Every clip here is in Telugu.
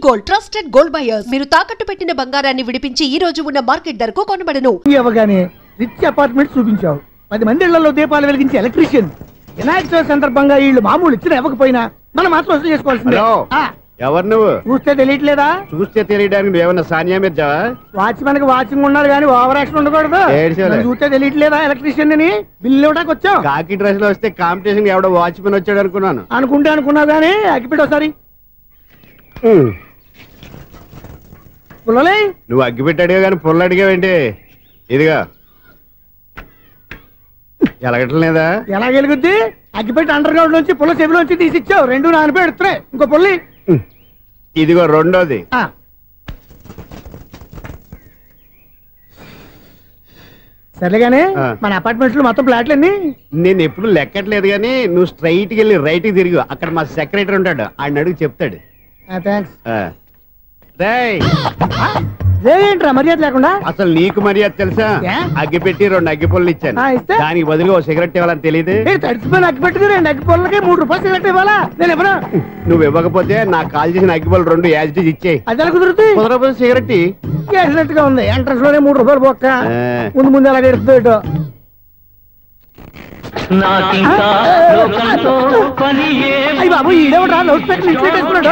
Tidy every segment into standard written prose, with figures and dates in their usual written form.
Gold trusted gold buyers. మీరు తాకట్టు పెట్టిన బంగారాన్ని విడిపించి ఈ రోజు ఉన్న మార్కెట్ ధరకు కొనబడను. ఇవ్వగానే రిచ్ అపార్ట్మెంట్ చూపించావు. 10 మంది ఇళ్లలో దీపాలు వెలిగించే ఎలక్ట్రీషియన్. వినాయక చవితి సందర్భంగా వీళ్ళు మామూలు ఇచ్చిన ఇవ్వకపోయినా మనం మాత్రం వసూలు చేసుకోవాల్సిందే. ఎవరు నువ్వు? చూస్తే తెలియట్లేదా? చూస్తే తెలియడానికి నువ్వేమన్నా సానియా మీర్జావా? వాచ్మెన్ కి వాచింగ్ ఉండాలి కానీ ఓవర్ యాక్షన్ ఉండకూడదు. చూస్తే తెలియట్లేదా ఎలక్ట్రీషియన్ అని? బిల్లు ఇవ్వడానికి వచ్చావు. కాకి డ్రెస్ లో వస్తే కాంపిటీషన్ ఎవడో వాచ్మెన్ వచ్చాడు అనుకున్నాను. అనుకున్నావు కానీ అగ్గిపెట్టి ఒకసారి పుల్లలే. నువ్వు అగ్గిపెట్టి అడిగా కానీ పుల్ల అడిగావేంటి? ఇదిగా ఎలగట్లేదా? ఎలా వెలుగుద్ది? అగ్గిపెట్టి అండర్ గ్రౌండ్ నుంచి పుల్ల చెవిలోంచి తీసిచ్చావు. 2 నానపై ఎడుతున్నాయి. ఇంకో పుల్లి ఇదిగో రెండోది. సరేగానే మన అపార్ట్మెంట్స్ లో మొత్తం ఫ్లాట్లు అన్ని నేను ఎప్పుడు లెక్కట్లేదు కానీ నువ్వు స్ట్రైట్ కి వెళ్ళి రైట్ కి తిరిగి అక్కడ మా సెక్రటరీ ఉంటాడు, ఆయన అడుగు చెప్తాడు. థ్యాంక్స్. ఏంట్రా మర్యాద లేకుండా? అసలు నీకు మర్యాద తెలుసా? అగ్గి పెట్టి 2 అగ్గి పుల్లలు ఇచ్చాను, దానికి బదులుగా ఓ సిగరెట్ ఇవ్వాలని తెలియదు. తడిచిపోయిన అగ్గి పెట్టి 2 అగ్గి పుల్లలకి 3 రూపాయలు సిగరెట్ ఇవ్వాలా? నేను ఇవ్వను. నువ్వు ఇవ్వకపోతే నాకు కాల్ చేసిన అగ్గి పుల్లలు 2 యాజిటీస్ ఇచ్చేయి. అది ఎలా కుదురుతుంది? కుదరపోతే సిగరెట్ వేసినట్టుగా ఉంది. ఎంట్రన్స్ లోనే 3 రూపాయలు బొక్క. ముందు అలా ఎడుతుంది. బాబు ఈడేవడా లౌడ్ స్పీకర్ ఇన్స్టేట్ చేసుకున్నాడు.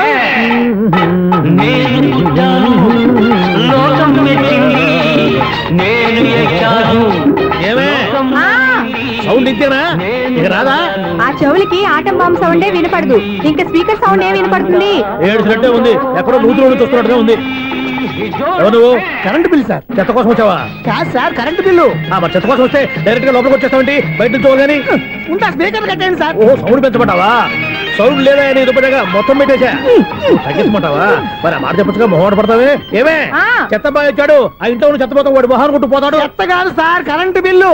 సౌండ్ ఇంతేనా? ఇక రాదా? ఆ చెవులకి ఆటం బాంబు సౌండే వినపడదు. ఇంకా స్పీకర్ సౌండ్ ఏ వినపడుతుంది? ఏడుసినట్టే ఉంది. ఎక్కడో నూతులు చూస్తున్నట్టుగా ఉంది. ఎవరు? Current bill sir. చెత్త కోసం వచ్చావా? కాదు సార్, కరెంట్ బిల్లు. మరి చెత్త కోసం వస్తే డైరెక్ట్ గా లోపలికి వచ్చేస్తామండి. బయట నుంచి కానీ ఉంటా. స్పీకర్ కట్టేయండి సార్. ఓ సౌండ్ పెంచమంటావా? సౌండ్ లేదా దుప్పటిగా మొత్తం పెట్టేసా. తగ్గించమంటావా? మరి ఆ మాట చెప్పచ్చుగా మొహం పడతావే. ఏమే చెత్త బాగా వచ్చాడు, ఆ ఇంట్లో చెత్త పోతాం, వాడు మొహాన్ని కొట్టు పోతాడు. చెత్త కాదు sir, current bill.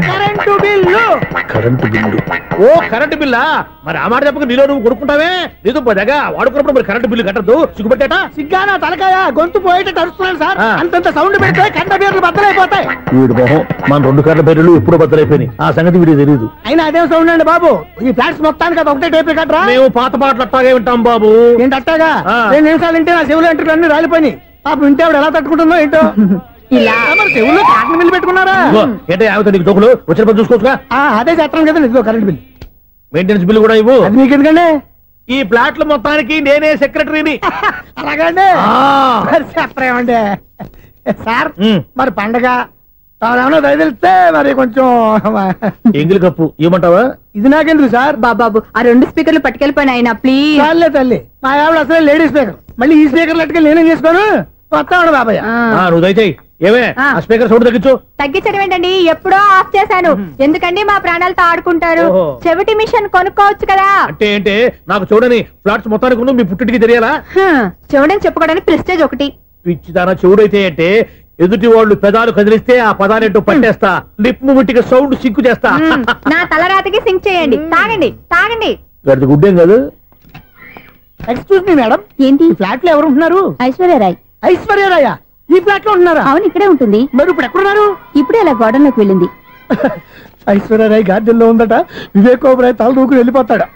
Current bill. Current bill. ఓ కరెంటు బిల్లా? మరి ఆ మాట చెప్పక నీలో నువ్వు కొడుకుంటావే. నీతో పోదాగా వాడుకున్నప్పుడు మరి కరెంటు బిల్లు కట్టద్దు. సిగ్గుపెట్టేట? సిగ్గానా తలకాయ? గొంతు పోయేటట్టు అరుస్తున్నాను సార్. అంతంత సౌండ్ పెడితే కంట బీర్లు బద్దలైపోతాయి. వీడు మొహం మన 2 కర్ర బీర్లు ఇప్పుడు బద్దలైపోయినాయి. ఆ సంగతి వీడికి తెలియదు. అయినా అదేం సౌండ్ అండి బాబు? ఈ ఫ్లాట్స్ మొత్తానికి అది ఒకటే టైప్ కట్టరా? మేము పాత పాటలు అట్టాగే వింటాం బాబు. ఏంటి అట్టాగా? 2 నిమిషాలు వింటే నా చెవులు ఎంటర్ అన్ని రాలిపోయినాయి. పాప వింటే ఆవిడ ఎలా తట్టుకుంటుందో ఏంటో. ఇలా మరి చెవుల్లో కాటన్ బిల్లు పెట్టుకున్నారా? ఏంటో యావత నీకు దొక్కులు వచ్చిన పని చూసుకోవచ్చుగా. అదే చేస్తాను కదా. ఇదిగో కరెంట్ బిల్, మెయింటెనెన్స్ బిల్లు కూడా ఇవ్వు. అది మీకు ఎందుకండి? ఈ ఫ్లాట్ల మొత్తానికి నేనే సెక్రటరీని. అలాగండి. చెప్పరేమండి సార్? మరి పండగ ఏమన్నా దయదలిస్తే మరి కొంచెం ఎంగిలి కప్పు ఇవ్వమంటావా? ఇది నాకెందుకు సార్? బాబు ఆ 2 స్పీకర్లు పట్టుకెళ్ళిపోయిన ఆయన ప్లీజ్. చాలే తల్లి, మా ఆవిడ అసలు లేడీ స్పీకర్. మళ్ళీ ఈ స్పీకర్లు అట్టుకెళ్ళి నేనేం చేసుకోను? వస్తాడు బాబాయ్. నువ్వు దయచేయి. ఏమే ఆ స్పీకర్ సౌండ్ తగ్గించు. తగ్గించడం ఏంటండి? ఎప్పుడో ఆఫ్ చేశాను. ఎందుకండి మా ప్రాణాలతో ఆడుకుంటారు? చెవిటి మిషన్ కొనుక్కోవచ్చు కదా. అంటే ఏంటే నాకు చూడని ఫ్లాట్స్ మొత్తానికి మీ పుట్టింటికి తెలియాలా? చూడని చెప్పుకోవడానికి ప్రెస్టేజ్ ఒకటి. పిచ్చిదానా చెవుడైతే అంటే ఎదుటి వాళ్ళు పెదాలు కదిలిస్తే ఆ పదాలేంటో పట్టేస్తా. లిప్ ముట్టికి సౌండ్ సింకు చేస్తా. నా తలరాతికి సింక్ చేయండి. తాగండి తాగండి. గడిచి గుడ్డేం కాదు. ఎక్స్క్యూజ్ మీ మేడం, ఏంటి ఫ్లాట్ లో ఎవరు ఉంటున్నారు? ఐశ్వర్యరాయ్. ఐశ్వర్యరాయ ఈ ఫ్లాట్ లో ఉంటున్నారా? అవును, ఇక్కడే ఉంటుంది. మరి ఇప్పుడు ఎక్కడున్నారు? ఇప్పుడే అలా గార్డెన్ లోకి వెళ్ళింది. ఐశ్వర్యరాయ్ గార్డెన్ లో ఉందట. వివేక్ ఓబరాయ్ తల దూకుని వెళ్ళిపోతాడా?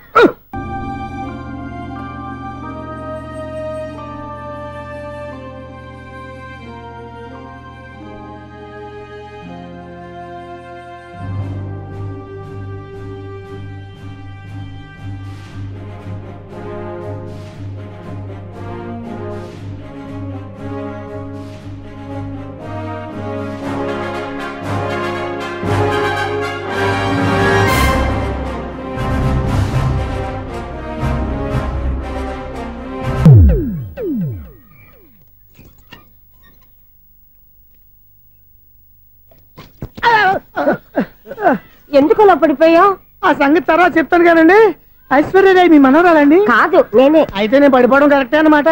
ఎందుకు అలా పడిపోయావు? ఆ సంగతి తర్వాత చెప్తాను కానండి. ఐశ్వర్యరాయ్ మీ మనవరాలండి? కాదు, నేనే. అయితే నేను పడిపోవడం కరెక్టే అన్నమాట.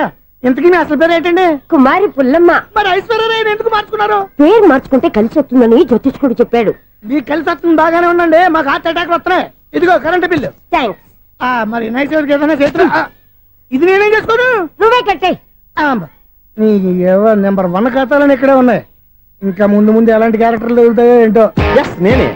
ఇంతకీ మీ అసలు పేరు ఏంటండి? కుమారి పుల్లమ్మ. మరి ఐశ్వర్యరాయ్ ఎందుకు మార్చుకున్నారు? పేరు మార్చుకుంటే కలిసి వస్తుందని జ్యోతిష్కుడు చెప్పాడు. మీకు కలిసి వస్తుంది, బాగానే ఉండండి. మాకు హార్ట్ అటాక్ వస్తున్నాయి. ఇదిగో కరెంట్ బిల్లు. థ్యాంక్స్. మరి నైట్ ఏదైనా చేతులు ఇది నేనేం చేసుకోను? నువ్వే కట్టే. నెంబర్ 1 ఖాతాలని ఇక్కడే ఉన్నాయి. ఇంకా ముందు ముందు ఎలాంటి క్యారెక్టర్లు తగులుతాయో ఏంటో. నేనే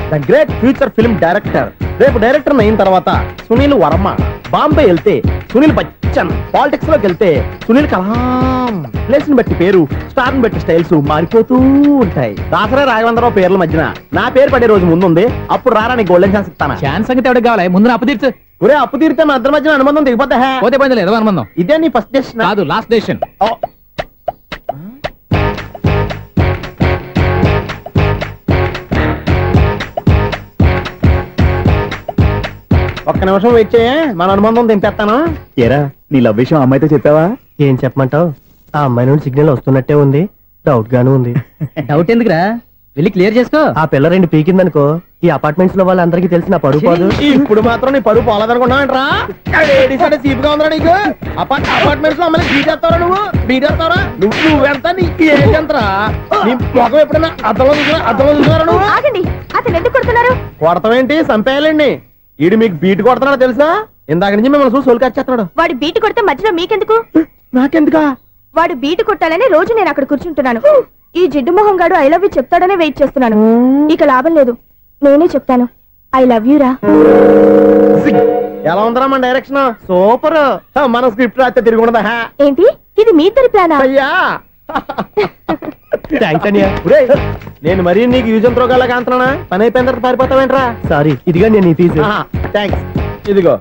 the great future film director. రేపు డైరెక్టర్ అయిన తర్వాత సునీల్ వర్మ బాంబే వెళ్తే సునీల్ క్వశ్చన్. పాలిటిక్స్ లోకి వెళ్తే సునీల్ కలాం ప్లేస్ ని బట్టి పేరు, స్టార్ ని బట్టి స్టైల్స్ మారిపోతూ ఉంటాయి. దాసరా రాఘవేంద్రరావు పేర్ల మధ్యన నా పేరు పడే రోజు ముందుంది. అప్పుడు రారా నీ గోల్డెన్ ఛాన్స్ ఇస్తాను. ఛాన్స్ సంగతి ఎవరికి కావాలి? ముందు నా అప్పు తీర్చు. ఒరే అప్పు తీరితే మన ఇద్దరి మధ్యన అనుబంధం దిగిపోతా. పోతే పోయింది లేదు అనుబంధం. ఇదే నీ ఫస్ట్ డెసిషన్ కాదు, లాస్ట్ డెసిషన్. ఒక్క నిమిషం వెయిట్ చేయ, మన అనుబంధం దింపేస్తాను. ఏరా నీ లవ్ విషయం అమ్మాయితో చెప్పావా? ఏం చెప్పమంటావు? ఆ అమ్మాయి నుండి సిగ్నల్ వస్తున్నట్టే ఉంది, డౌట్ గాను ఉంది. డౌట్ ఎందుకురా, వెళ్ళి క్లియర్ చేసుకో. ఆ పిల్ల రెండు పీకిందనుకో ఈ అపార్ట్మెంట్స్ లో వాళ్ళందరికీ తెలిసిన పరుగు పోదు. ఇప్పుడు మాత్రం నీ పరుగు పోలేదనుకున్నావంటరా? సీపుగా ఉందా నీకు? అపార్ట్మెంట్స్ లో అమ్మాయి బీటేస్తావరా? బీటేస్తావరా? నువ్వెంత నీకు ఏంటంతరా? నీ ముఖం ఎప్పుడైనా అర్థంలో చూసారా నువ్వు? ఆగండి, అతను ఎందుకు కొడుతున్నారు? కొడతావేంటి? చంపేయాలండి. ఈడు మీకు బీట్ కొడుతున్నాడు తెలుసా? ఇందాక నుంచి మిమ్మల్ని చూసి సోలు కచ్చేస్తున్నాడు. వాడు బీటు కొడితే మధ్యలో మీకెందుకు? నాకెందుకా? వాడు బీటు కొట్టాలని రోజు నేను అక్కడ కూర్చుంటున్నాను. ఈ జిడ్డు మొహం గాడు ఐ లవ్ యూ చెప్తాడనే వెయిట్ చేస్తున్నాను. ఇక లాభం లేదు, నేనే చెప్తాను ఐ లవ్ యూ రా. ఎలా ఉందరా మన డైరెక్షన్? సూపర్. మన స్క్రిప్ట్ రాస్తే తిరిగి ఉండదా? ఏంటి ఇది మీ ఇద్దరి ప్లానా? అయ్యా థ్యాంక్స్ అనియా. నేను మరీ నీకు యూజ్ ఎంతో గల కాంతనా? పని అయిపోయిన తర్వాత పారిపోతావేంట్రా? సారీ, ఇదిగా నేను ఈ ఫీజు. థ్యాంక్స్. ఇదిగో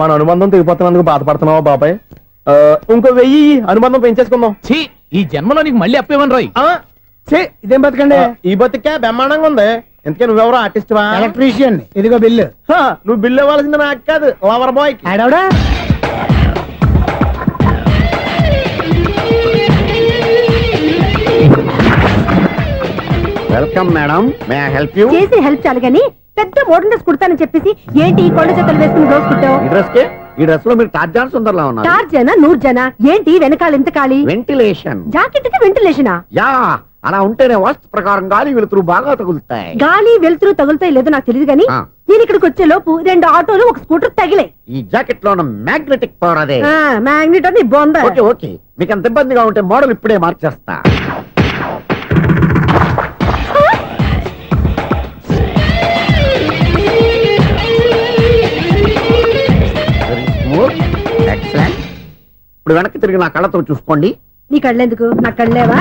మన అనుబంధం తెగిపోతున్నందుకు బాధపడుతున్నావా బాబాయ్? ఇంకో 1000 అనుబంధం పెంచేసుకుందాం. ఛీ, ఈ జన్మలో నీకు మళ్ళీ అప్పు ఇవ్వను రోయ్. ఇదేం బతకండి? ఈ బతికే బ్రహ్మాండంగా ఉంది. ఎందుకే నువ్వెవరో ఆర్టిస్ట్ వా? ఎలక్ట్రీషియన్. ఇదిగో బిల్లు. నువ్వు బిల్లు ఇవ్వాల్సింది నాకు కాదు, లవర్ బాయ్. ఆడవడా? Welcome madam, may I help you? చేసి హెల్ప్ చాలు గానీ పెద్ద మోడల్ డ్రెస్ కుడతానని చెప్పేసి ఏంటి ఈ కొండ జతలు వేసుకుని రోజు కుట్టావు? ఈ డ్రెస్ లో మీరు టార్జాన్ సుందర్లా ఉన్నారు. 4 జన 100 జన ఏంటి వెనకాల ఎంత ఖాళీ? వెంటిలేషన్. జాకెట్ కి వెంటిలేషనా? యా, అలా ఉంటేనే వాస్తు ప్రకారం గాలి వెలుతురు బాగా తగులుతాయి. గాలి వెలుతురు తగులుతాయి లేదో నాకు తెలియదు గానీ నేను ఇక్కడికి వచ్చే లోపు 2 ఆటోలు 1 స్కూటర్ తగిలాయి. ఈ జాకెట్ లో ఉన్న మ్యాగ్నెటిక్ పవర్ అదే. మ్యాగ్నెట్ అని బొంద. ఓకే ఓకే, మీకు అంత ఇబ్బందిగా ఉంటే మోడల్ ఇప్పుడే మార్చేస్తా. ఇప్పుడు వెనక్కి తిరిగి నా కళ్ళతో చూసుకోండి. నీ కళ్ళెందుకు? నా కళ్ళేవా?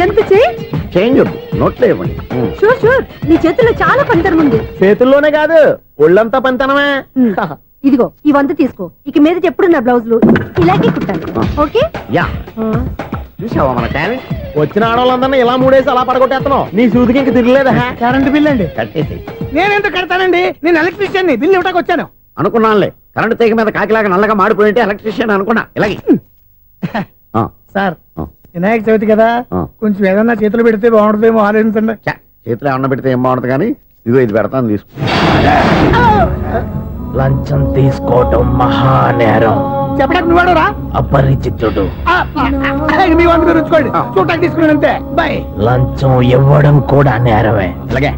ఎంత చేంజ్ వద్దు, నోట్లో ఇవ్వండి. షూర్ షూర్, నీ చేతుల్లో చాలా పనితనం ఉంది. చేతుల్లోనే కాదు ఒళ్ళంతా పనితనమే. ఇదిగో ఈ 100 తీసుకో. ఇక మీద ఎప్పుడు నా బ్లౌజులు ఇలాగే కుట్టాను. ఓకే? యా, చూసావా మన టాలెంట్? వచ్చిన ఆడవాళ్ళందరినీ ఇలా మూడేసి అలా పడగొట్టేస్తున్నావు. నీ సూదికి ఇంక తిరగలేదా? కరెంట్ బిల్ అండి. కట్టేసి. నేనెందుకు కడతానండి? నేను ఎలక్ట్రీషియన్ ని. బిల్లు ఇవ్వడానికి వచ్చాను. అనుకున్నానులే, కరెంట్ తీగ మీద కాకిలాగా నల్లగా మాడిపోయింటే ఎలక్ట్రీషియన్ అనుకున్నా. ఇలాగే సార్, వినాయక చవితి కదా, కొంచెం ఏదన్నా చేతులు పెడితే బాగుంటుందేమో ఆలోచించండి. చేతిలో ఏమన్నా పెడితే ఏం బాగుంటుంది కానీ ఇదిగో ఇది పెడతాను, తీసుకో. లంచం తీసుకోవటం మహానేరం. చెప్పడానికి నువ్వాడు రా. అపరిచితుడు. మీ 100 మీరు ఉంచుకోండి, చూడటానికి తీసుకున్నాను అంతే. బాయ్. లంచం ఇవ్వడం కూడా నేరమే. అలాగే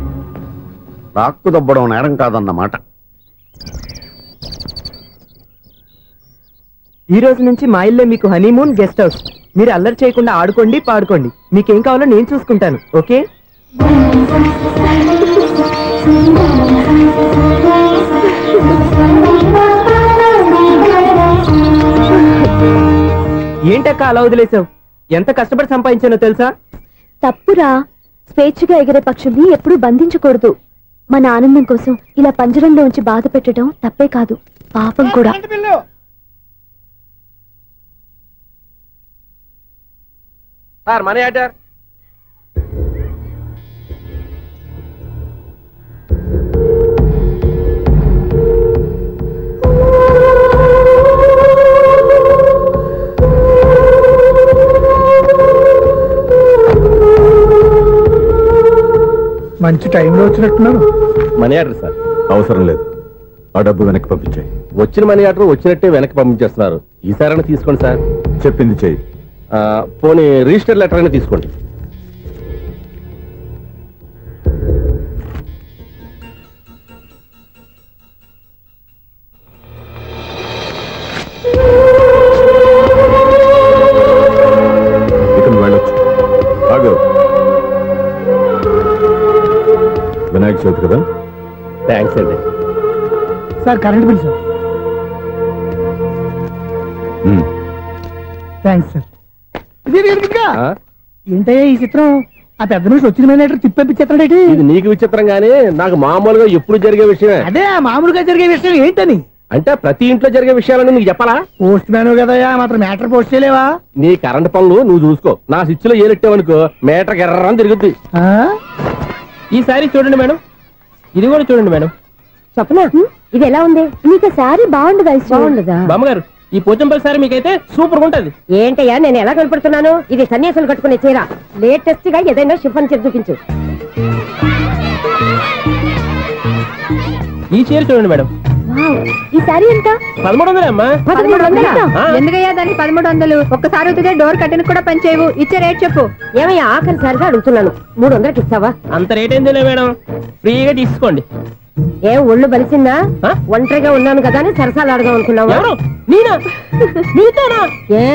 రాక్కు దబ్బడం నేరం కాదన్నమాట. ఈ రోజు నుంచి మా ఇల్లే మీకు హనీమూన్ గెస్ట్ హౌస్. మీరు అల్లరి చేయకుండా ఆడుకోండి, పాడుకోండి. మీకేం కావాలో నేను చూసుకుంటాను. ఓకే? ఏంటక్క అలా వదిలేసావు? ఎంత కష్టపడి సంపాదించానో తెలుసా? తప్పురా, స్వేచ్ఛగా ఎగిరే పక్షుల్ని ఎప్పుడూ బంధించకూడదు. మన ఆనందం కోసం ఇలా పంజరంలో ఉంచి బాధ పెట్టడం తప్పే కాదు, పాపం కూడా. Sir money order. మంచి టైంలో వచ్చినట్టున్నాను. Money order sir. అవసరం లేదు, ఆ డబ్బు వెనక్కి పంపించాయి. వచ్చిన మనీ ఆర్డర్ వచ్చినట్టే వెనక్కి పంపించేస్తున్నారు. ఈసారైనా తీసుకోండి సార్. చెప్పింది చెయ్యి. పోనీ రిజిస్టర్ లెటర్ అయినా తీసుకోండి. ఇక నువ్వు వెళ్ళొచ్చు. ఆగు. వినాయక చవితి కదా, థ్యాంక్స్ అండి. Sir current bill sir. Thanks sir. ఏంటయ్యా ఈ చిత్రం? ఆ పెద్ద మనిషి వచ్చిన మేనేటర్ తిప్పించేస్తాడేటి? ఇది నీకు విచిత్రం గానీ నాకు మామూలుగా ఎప్పుడు జరిగే విషయమే. అదే మామూలుగా జరిగే విషయం ఏంటని? అంటే ప్రతి ఇంట్లో జరిగే విషయాలని నీకు చెప్పాలా? పోస్ట్ మ్యాన్ కదయ్యా, మాత్రం మ్యాటర్ పోస్ట్ చేయలేవా? నీ కరెంట్ పనులు నువ్వు చూసుకో. నా స్విచ్ లో ఏలెట్టావనుకో మీటర్ ఎర్రని తిరుగుద్ది. ఈసారి చూడండి మేడం, ఇది కూడా చూడండి మేడం. చెప్పనా ఇది ఎలా ఉంది? నీకు శారీ బాగుండదా? బాగుండదా బామ్మగారు? ఈ పోచంపల్లి సారీ మీకైతే సూపర్ గా ఉంటది. ఏంటయ్యా నేను ఎలా కనపడుతున్నాను? ఇది సన్యాసులు కట్టుకునే చీర. లేటెస్ట్ గా ఏదైనా షిఫన్ చీర చూపించు. ఈ చీర చూడండి మేడం. ఈ శారీ ఎంత? 1300 అమ్మా. 1300? ఎందుకయ్యా దానికి 1300? ఒక్కసారి అవుతుందే డోర్ కట్టిన కూడా పనిచేయవు. ఇచ్చే రేట్ చెప్పు. ఏమయ్యా ఆఖరిసారిగా అడుగుతున్నాను, 300కి ఇస్తావా? అంత రేట్ ఏందిలే మేడం, ఫ్రీగా తీసుకోండి. ఏం ఒళ్ళు బలిసిందా? ఒంటరిగా ఉన్నాను కదా అని సరసాలు అడదాం అనుకున్నావా? నేనా? నీతోనా? ఏ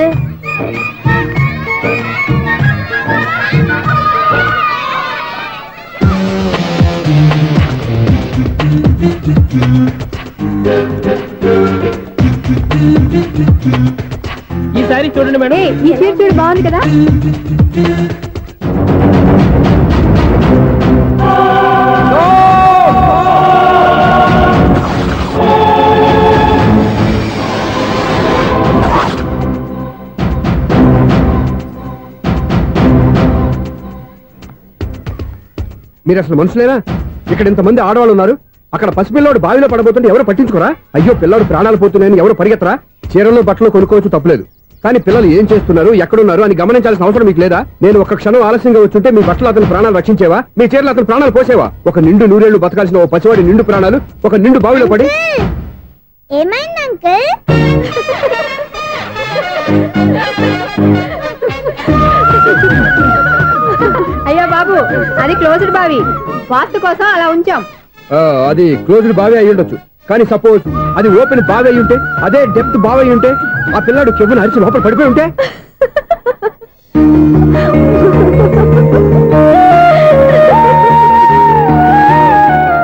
ఈ సారీ చూడండి మేడం. ఈ చీర చూడు బాగుంది కదా? మీరు అసలు మనుషులేనా? ఇక్కడ ఇంతమంది ఆడవాళ్ళు ఉన్నారు, అక్కడ పసిపిల్లాడు బావిలో పడబోతుంటే ఎవరు పట్టించుకోరా? అయ్యో పిల్లాడు ప్రాణాలు పోతున్నాయని ఎవరు పరిగెత్తరా? చీరలు బట్టలు కొనుక్కోవచ్చు, తప్పులేదు. కానీ పిల్లలు ఏం చేస్తున్నారు, ఎక్కడున్నారు అని గమనించాల్సిన అవసరం మీకు లేదా? నేను ఒక్క క్షణం ఆలస్యంగా వచ్చుంటే మీ బట్టలు అతని ప్రాణాలు రక్షించేవా? మీ చీరలు అతని ప్రాణాలు పోసేవా? ఒక నిండు నూరేళ్లు బతకాల్సిన ఓ పసివాడి నిండు ప్రాణాలు ఒక నిండు బావిలో పడి. ఏమైంది అంకుల్? అయ్యో బాబు, అది క్లోజ్డ్ బావి, వాస్తు కోసం అలా ఉంచాం. అది క్లోజ్డ్ బావి అయి ఉండొచ్చు, కానీ సపోజ్ అది ఓపెన్ బావి అయి ఉంటే, అదే డెప్త్ బావి అయి ఉంటే, ఆ పిల్లాడు కెవ్వును అరిచి లోపల పడిపోయి ఉంటే?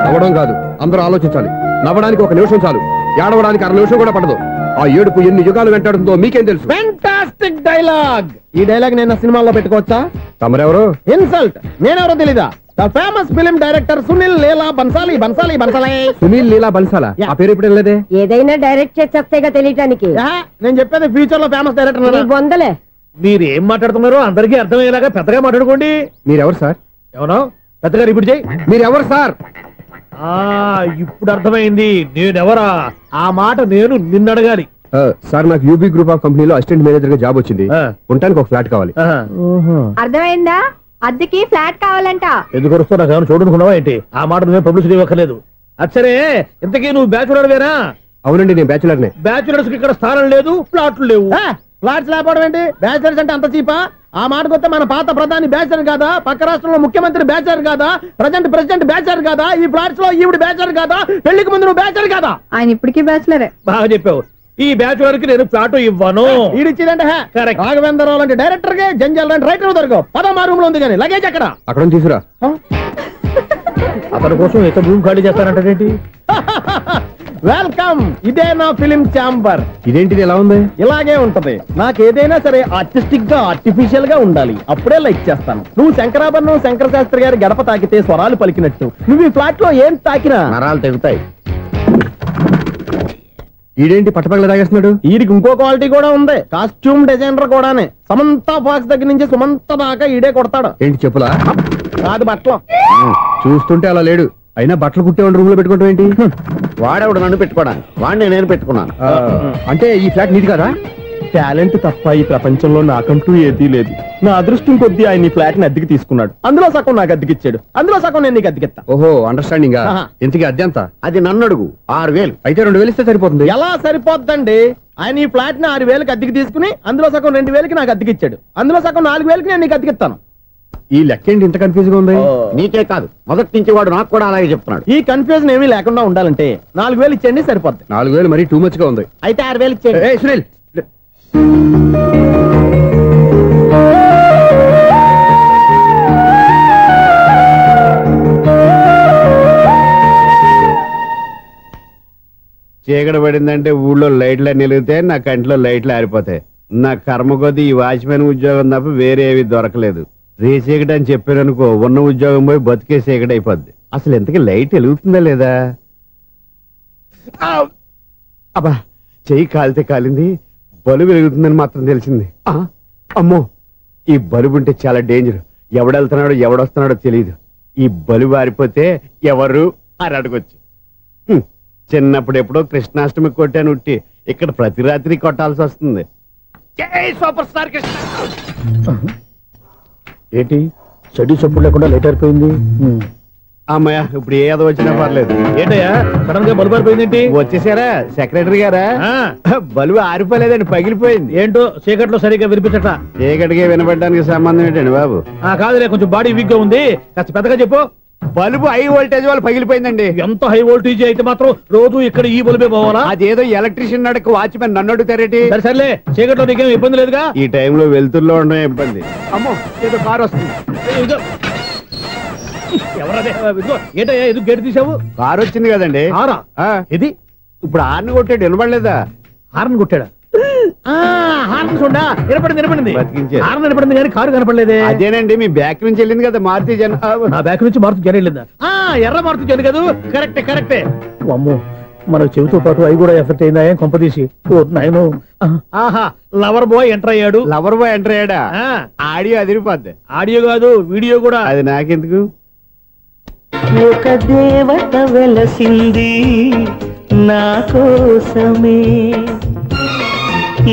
నవ్వడం కాదు, అందరూ ఆలోచించాలి. నవ్వడానికి ఒక నిమిషం చాలు, ఏడవడానికి 1/2 నిమిషం కూడా పడదు. ఆ ఏడుపు ఎన్ని యుగాలు వెంటాడుతుందో మీకేం తెలుసు? Fantastic dialogue. ఈ డైలాగ్ నేను సినిమాలో పెట్టుకోవచ్చా? తమరెవరు? ఇన్సల్ట్. నేనెవరో తెలీదా? The famous film director Sunil Leela Bansali. Sunil Leela బన్సాలా? ఆ పేరు ఇప్పుడు లేదే. ఏదైనా డైరెక్ట్ చేసేస్తేగా తెలియటానికి. నేను చెప్పేది ఫ్యూచర్ లో ఫేమస్ డైరెక్టర్. బొందలే. మీరు ఏం మాట్లాడుతున్నారో అందరికీ అర్థమయ్యేలాగా పెద్దగా మాట్లాడుకోండి. మీరెవరు సార్? ఎవరో పెద్దగా రిపీట్ చేయి. మీరెవరు సార్? ఇప్పుడు అర్థమైంది నేనెవరా. ఆ మాట నేను నిన్ను అడగాలి. సార్, నాకు యూబీ గ్రూప్ ఆఫ్ కంపెనీలో అసిస్టెంట్ మేనేజర్ గా జాబ్ వచ్చింది. ఉండటానికి ఒక ఫ్లాట్ కావాలి. అర్థమైందా? అద్దెకి ఫ్లాట్ కావాలంట. ఎందుకు వస్తావు? నాకు ఏమైనా చూడనుకున్నావా ఏంటి? ఆ మాట నువ్వే పబ్లిసిటీ ఇవ్వక్కర్లేదు. అచ్చరే, ఇంతకీ నువ్వు బ్యాచులర్ వేరా? అవునండి, నేను బ్యాచులర్నే. బ్యాచులర్స్ కి ఇక్కడ స్థానం లేదు, ఫ్లాట్లు లేవు. ఫ్లాట్స్ లేకపోవడం ఏంటి? బ్యాచులర్స్ అంటే అంత చీపా? ఆ మాటకొస్తే మన పాత ప్రధాని బ్యాచర్ కాదా? పక్క రాష్ట్రంలో ముఖ్యమంత్రి బ్యాచర్ కాదా? ప్రెసిడెంట్ బ్యాచర్ కాదా? ఈ ఫ్లాట్స్ లో ఈవిడ బ్యాచర్ కాదా? పెళ్లికి ముందు నువ్వు బ్యాచర్ కాదా? ఆయన ఇప్పటికీ బ్యాచులరే. బాగా చెప్పావు. ఈ బ్యాచులర్ కి నేను ఫ్లాట్ ఇవ్వను. ఇడిచ్చిందంటే రాఘవేంద్రరావు లాంటి డైరెక్టర్ కి, జంజాల్ లాంటి రైటర్ దొరకవు. 13 రూమ్ లో ఉంది కానీ లగేజ్ అక్కడ. అక్కడ తీసుకురా. అతని కోసం ఎంత భూమి ఖాళీ చేస్తానంటే వెల్కమ్. ఇదే నా ఫిలిం ఛాంబర్. ఇదేంటిది ఎలా ఉంది? ఇలాగే ఉంటది. నాకు ఏదైనా సరే ఆర్టిస్టిక్ గా, ఆర్టిఫిషియల్ గా ఉండాలి. అప్పుడే లైక్ చేస్తాను. నువ్వు శంకరాభరణం శంకర శాస్త్రి గారి గడప తాకితే స్వరాలు పలికినట్టు నువ్వు ఈ ఫ్లాట్ లో ఏం తాకినా నరాలు తెగుతాయి. ఈడేంటి పట్టపగల తాగేస్తున్నాడు? వీడికి ఇంకో క్వాలిటీ కూడా ఉంది. కాస్ట్యూమ్ డిజైనర్ కూడానే. సమంత ఫాక్స్ దగ్గర నుంచి సుమంత దాకా ఈడే కొడతాడు. ఏంటి చెప్పులా? కాదు, బట్టలు. చూస్తుంటే అలా లేడు. అయినా బట్టలు కుట్టేవాడి రూమ్ లో పెట్టుకోవడం ఏంటి? వాడేవాడు నన్ను పెట్టుకోవడానికి, వాడిని నేను పెట్టుకున్నాను. అంటే ఈ ఫ్లాట్ నీది కదా? టాలెంట్ తప్ప ఈ ప్రపంచంలో నాకంటూ ఏదీ లేదు. నా అదృష్టం కొద్దీ ఆయన ఈ ఫ్లాట్ ని అద్దెకి తీసుకున్నాడు. అందులో సగం నాకు అద్దెకిచ్చాడు, అందులో సగం నేను నీకు అద్దెకిస్తా. ఓహో, అండర్స్టాండింగ్. ఇంతకీ అద్దె ఎంత? అది నన్ను అడుగు. 6000. అయితే 2000 ఇస్తే సరిపోతుంది. ఎలా సరిపోద్దండి? ఆయన ఈ ఫ్లాట్ ని 6000కి అద్దెకి తీసుకుని అందులో సగం 2000కి నాకు అద్దెకిచ్చాడు, అందులో సగం 4000కి నేను నీకు అద్దెకిస్తాను. ఈ లెక్క ఏంటి ఇంత కన్ఫ్యూజ్ గా ఉంది? నీకే కాదు, మొదటి నుంచి వాడు నాకు కూడా అలాగే చెప్తున్నాడు. ఈ కన్ఫ్యూజన్ ఏమీ లేకుండా ఉండాలంటే 4000 ఇచ్చేయండి, సరిపోద్ది. 4000 మరీ టూ మచ్ గా ఉంది. అయితే 6000 ఇచ్చేయండి. సునీల్, చీకటి పడిందంటే ఊళ్ళో లైట్లు అన్ని వెలిగితే నా కంటిలో లైట్లు ఆరిపోతాయి. నా కర్మ కొద్దీ ఈ వాచ్మెన్ ఉద్యోగం తప్ప వేరే ఏవి దొరకలేదు. రేచీకటి అని చెప్పాననుకో, ఉన్న ఉద్యోగం పోయి బతికే చీకటి అయిపోద్ది. అసలు ఇంతకీ లైట్ వెలుగుతుందా లేదా? అబ్బా, చెయ్యి కాలితే కాలింది, బలుబు వెలుగుతుందని మాత్రం తెలిసింది. అమ్మో, ఈ బలుబు ఉంటే చాలా డేంజర్. ఎవడెళ్తున్నాడో ఎవడొస్తున్నాడో తెలియదు. ఈ బలుబు ఆరిపోతే ఎవరు అని అడగొచ్చు. చిన్నప్పుడు ఎప్పుడో కృష్ణాష్టమి కొట్టాను ఉట్టి, ఇక్కడ ప్రతి రాత్రి కొట్టాల్సి వస్తుంది. Super star Krishna. ఏంటి చెడు చప్పుడు లేకుండా లేట్ అయిపోయింది? అమ్మయ్య, ఇప్పుడు ఏదో వచ్చినా పర్లేదు. ఏంటయ్యా సడన్ గా బల్బు ఆరిపోయింది? వచ్చేసారా సెక్రటరీ గారా? బలుబు ఆరిపోలేదండి, పగిలిపోయింది. ఏంటో చీకట్లో సరిగ్గా వినిపించట. చీకటిగా వినపడడానికి సంబంధం ఏంటండి బాబు? కాదులే, కొంచెం బాడీ వీక్ గా ఉంది, కాస్త పెద్దగా చెప్పు. బల్బు హై వోల్టేజ్ వాళ్ళు పగిలిపోయిందండి. ఎంత హై వోల్టేజ్ అయితే మాత్రం రోజు ఇక్కడ ఈ బల్బే పోవాలా? అదేదో ఎలక్ట్రీషియన్ అడగ వాచ్మెన్ నన్ను అడుగుతారేటి? సర్లే, చీకట్లో నీకేం ఇబ్బంది లేదుగా? ఈ టైంలో వెళ్తుల్లో ఉండడం ఇబ్బంది. అమ్మో, ఏదో కారు వస్తుంది. ఏంటయ్యా ఎదుగు గేటు తీసావు? కారు వచ్చింది కదండి. ఇది ఇప్పుడు హార్న్ కొట్టాడు, వినపడలేదా? హార్న్ కొట్టాడా? హార్న్ చూడా వినపడింది. బతికించాడు. హార్న్ వినపడింది కానీ కారు కనపడలేదే. అదేనండి, మీ బ్యాక్ నుంచి వెళ్ళింది కదా మారుతి జన. నా బ్యాక్ నుంచి మారుతి జన వెళ్ళిందా? ఎర్ర మారుతి జన కదా. కరెక్టే. అమ్మో, మనకు చెవితో పాటు అవి కూడా ఎఫెక్ట్ అయిందా? ఏం కొంపదీసి నాయను. ఆహా, లవర్ బాయ్ ఎంటర్ అయ్యాడు. లవర్ బాయ్ ఎంటర్ అయ్యాడా? ఆడియో అదిరిపోద్ది. ఆడియో కాదు, వీడియో కూడా. అది నాకెందుకు? ఒక దేవత వెలసింది నా కోసమే,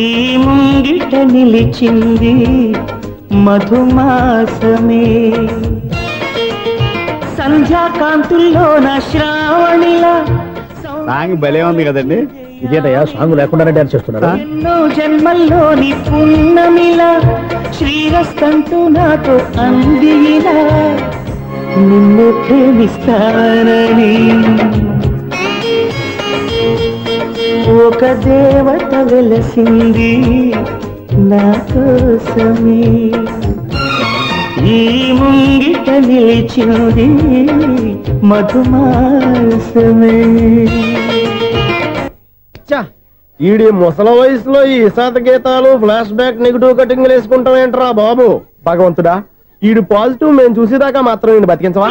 ఈ ముంగిట నిలిచింది మధుమాసమే, సంధ్యాకాంతుల్లో నా శ్రావణిలా. సాంగ్ భలే ఉంది కదండి. ఇదేటయ్యా సాంగ్ లేకుండానే డాన్స్ చేస్తున్నారా? ఎన్నో జన్మల్లోని పున్నమిలా శ్రీరస్తంటూ నాతో అందిలా, నిన్ను ప్రేమిస్తానని ఒక దేవత వెలసింది నా కోసమే, ఈ ముంగిట నిలిచింది మధుమాసమే. ఈడి ముసల వయసులో ఈ ఇసాత గీతాలు, ఫ్లాష్ బ్యాక్, నెగిటివ్ కటింగ్ వేసుకుంటాం ఏంట్రా బాబు? భగవంతుడా, ఈడు పాజిటివ్ మేము చూసేదాకా మాత్రం ఈయన బతికించవా?